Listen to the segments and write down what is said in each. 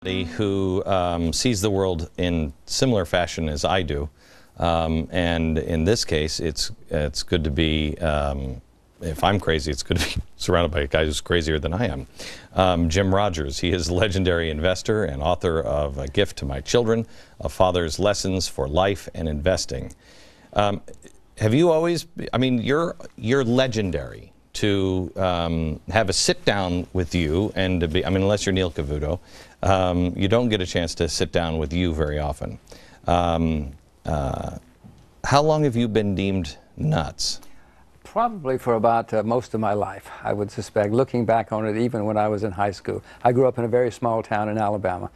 Who sees the world in similar fashion as I do, and in this case, it's good to be. If I'm crazy, it's good to be surrounded by a guy who's crazier than I am. Jim Rogers. He is a legendary investor and author of A Gift to My Children: A Father's Lessons for Life and Investing. Have you always? I mean, you're legendary. To have a sit down with you and to be, I mean, unless you're Neil Cavuto, you don't get a chance to sit down with you very often. How long have you been deemed nuts? Probably for about most of my life, I would suspect, looking back on it, even when I was in high school. I grew up in a very small town in Alabama.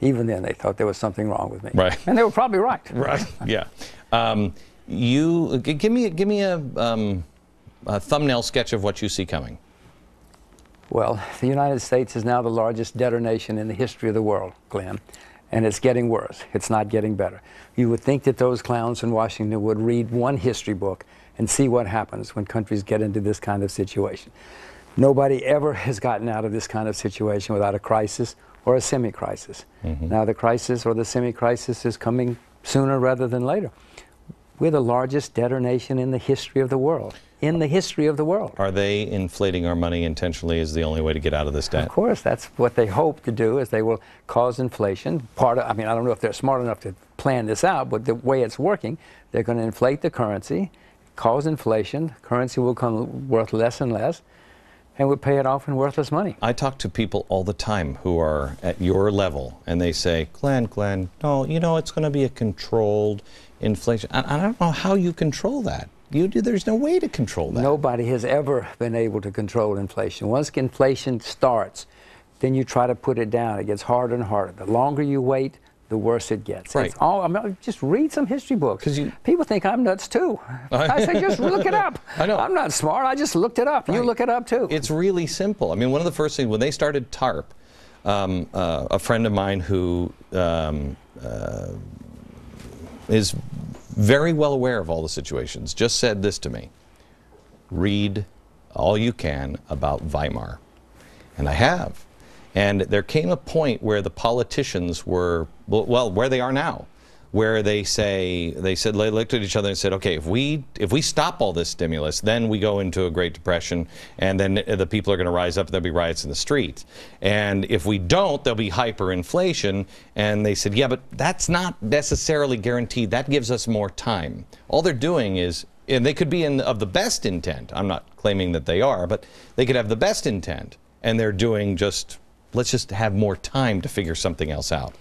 Even then, they thought there was something wrong with me. Right. And they were probably right. Right, yeah. Give me a thumbnail sketch of what you see coming. Well, the United States is now the largest debtor nation in the history of the world, Glenn, and it's getting worse. It's not getting better. You would think that those clowns in Washington would read one history book and see what happens when countries get into this kind of situation. Nobody ever has gotten out of this kind of situation without a crisis or a semi-crisis. Now the crisis or the semi-crisis is coming sooner rather than later. We're the largest debtor nation in the history of the world. In the history of the world. Are they inflating our money intentionally as the only way to get out of this debt? Of course, that's what they hope to do, is they will cause inflation. I mean, I don't know if they're smart enough to plan this out, but the way it's working, they're going to inflate the currency, cause inflation, currency will come worth less and less, and we'll pay it off in worthless money. I talk to people all the time who are at your level, and they say, Glenn, no, you know, it's going to be a controlled inflation. I don't know how you control that. There's no way to control that. Nobody has ever been able to control inflation. Once inflation starts, then you try to put it down. It gets harder and harder. The longer you wait, the worse it gets. Right. I mean, just read some history books. People think I'm nuts too. I say, just look it up. I know. I'm not smart. I just looked it up. Right. You look it up too. It's really simple. I mean, one of the first things, when they started TARP, a friend of mine who is very well aware of all the situations, just said this to me: read all you can about Weimar. And I have. And there came a point where the politicians were, well, where they are now, where they looked at each other and said, okay, if we stop all this stimulus, then we go into a Great Depression, and then the people are going to rise up, there'll be riots in the streets. And if we don't, there'll be hyperinflation. And they said, yeah, but that's not necessarily guaranteed. That gives us more time. All they're doing is, and they could be of the best intent. I'm not claiming that they are, but they could have the best intent, and they're doing let's just have more time to figure something else out.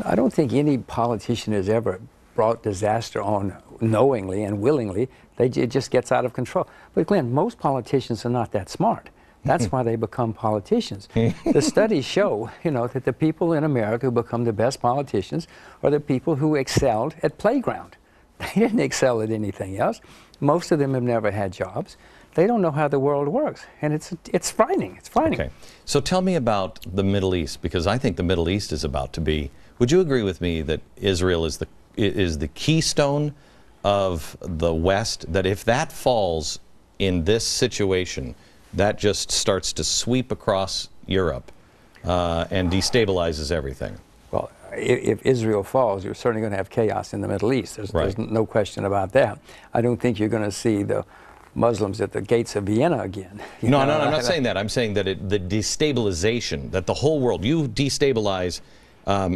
I don't think any politician has ever brought disaster on knowingly and willingly. It just gets out of control. But Glenn, most politicians are not that smart. That's why they become politicians. The studies show, you know, that the people in America who become the best politicians are the people who excelled at playground. They didn't excel at anything else. Most of them have never had jobs. They don't know how the world works, and it's frightening. It's frightening. Okay, so tell me about the Middle East, because I think the Middle East is about to be. Would you agree with me that Israel is the keystone of the West? That if that falls in this situation, that just starts to sweep across Europe and destabilizes everything. Well, if Israel falls, you're certainly going to have chaos in the Middle East. There's no question about that. I don't think you're going to see the Muslims at the gates of Vienna again. No, I'm not saying that. I'm saying that the destabilization, that the whole world, you destabilize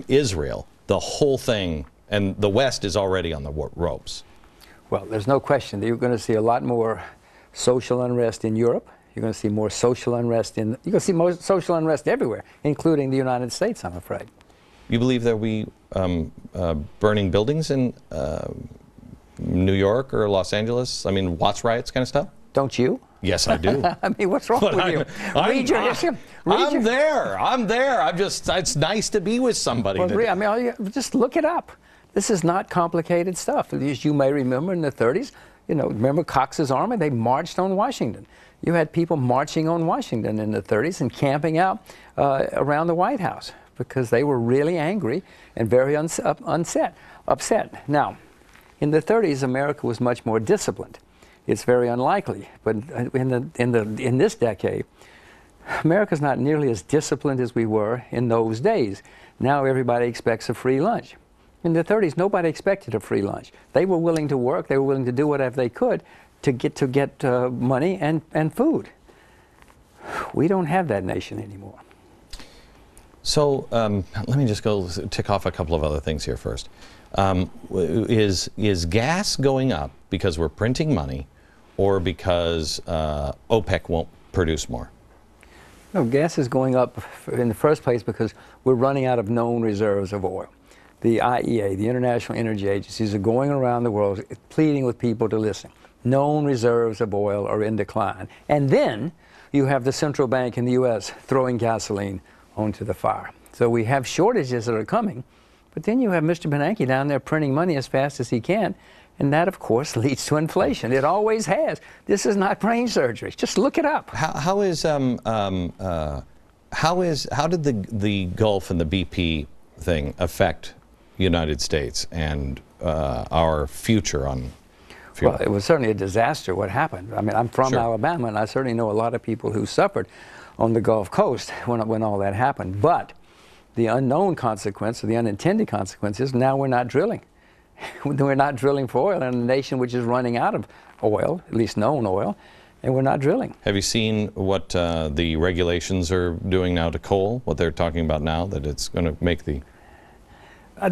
Israel, the whole thing, and the West is already on the ropes. Well, there's no question that you're going to see a lot more social unrest in Europe. You're going to see more social unrest you're going to see more social unrest everywhere, including the United States, I'm afraid. You believe there'll be burning buildings in New York or Los Angeles? I mean, Watts riots kind of stuff? Don't you? Yes, I do. I mean, what's wrong with you? Read your history. I'm there. It's nice to be with somebody. Well, I mean, just look it up. This is not complicated stuff. As you may remember in the 30s, you know, remember Cox's Army? They marched on Washington. You had people marching on Washington in the 30s and camping out around the White House because they were really angry and very upset. Now, in the 30s, America was much more disciplined. It's very unlikely, but in this decade, America's not nearly as disciplined as we were in those days. Now everybody expects a free lunch. In the 30s, nobody expected a free lunch. They were willing to work. They were willing to do whatever they could to get money and food. We don't have that nation anymore. So let me just go tick off a couple of other things here first. Is gas going up because we're printing money, or because OPEC won't produce more? No, gas is going up in the first place because we're running out of known reserves of oil. The IEA, the International Energy Agencies, are going around the world pleading with people to listen. Known reserves of oil are in decline. And then you have the central bank in the U.S. throwing gasoline onto the fire. So we have shortages that are coming, but then you have Mr. Bernanke down there printing money as fast as he can, and that, of course, leads to inflation. It always has. This is not brain surgery. Just look it up. How did the Gulf and the BP thing affect the United States and our future on fuel? Well, it was certainly a disaster what happened. I mean, I'm from Alabama, and I certainly know a lot of people who suffered on the Gulf Coast when all that happened. But the unknown consequence, or the unintended consequence, is now we're not drilling. We're not drilling for oil in a nation which is running out of oil, at least known oil, and we're not drilling. Have you seen what the regulations are doing now to coal? What they're talking about now, that it's going to make the...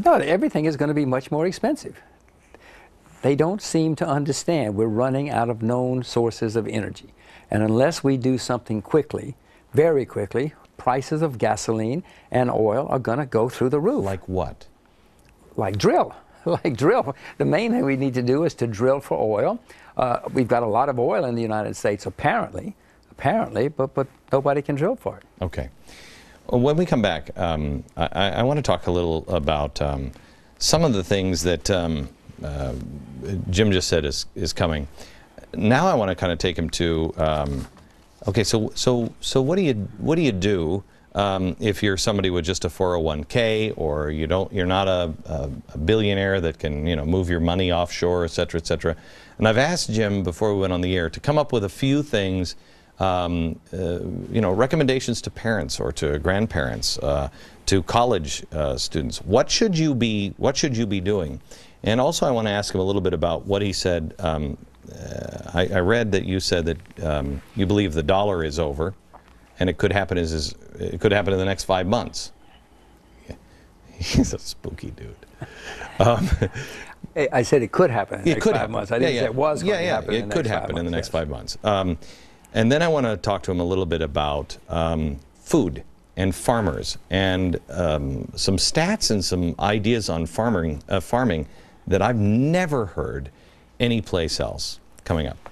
No, everything is going to be much more expensive. They don't seem to understand we're running out of known sources of energy. And unless we do something quickly, very quickly, prices of gasoline and oil are going to go through the roof. Like what? Like drill. Like drill. The main thing we need to do is to drill for oil. We've got a lot of oil in the United States, apparently, but nobody can drill for it. Okay. When we come back, I want to talk a little about some of the things that Jim just said is coming. Now I want to kind of take him to, okay, so what do you do if you're somebody with just a 401k, or you're not a billionaire that can move your money offshore, et cetera, et cetera. And I've asked Jim before we went on the air to come up with a few things, recommendations to parents or to grandparents, to college students. What should you be doing? And also I want to ask him a little bit about what he said. I read that you said that you believe the dollar is over, and it could happen in the next 5 months. He's a spooky dude. I said it could happen in the next 5 months. I didn't say it was going to happen in the next 5 months. It could happen in the next 5 months. And then I want to talk to him a little bit about food and farmers, and some stats and some ideas on farming that I've never heard anyplace else. Coming up.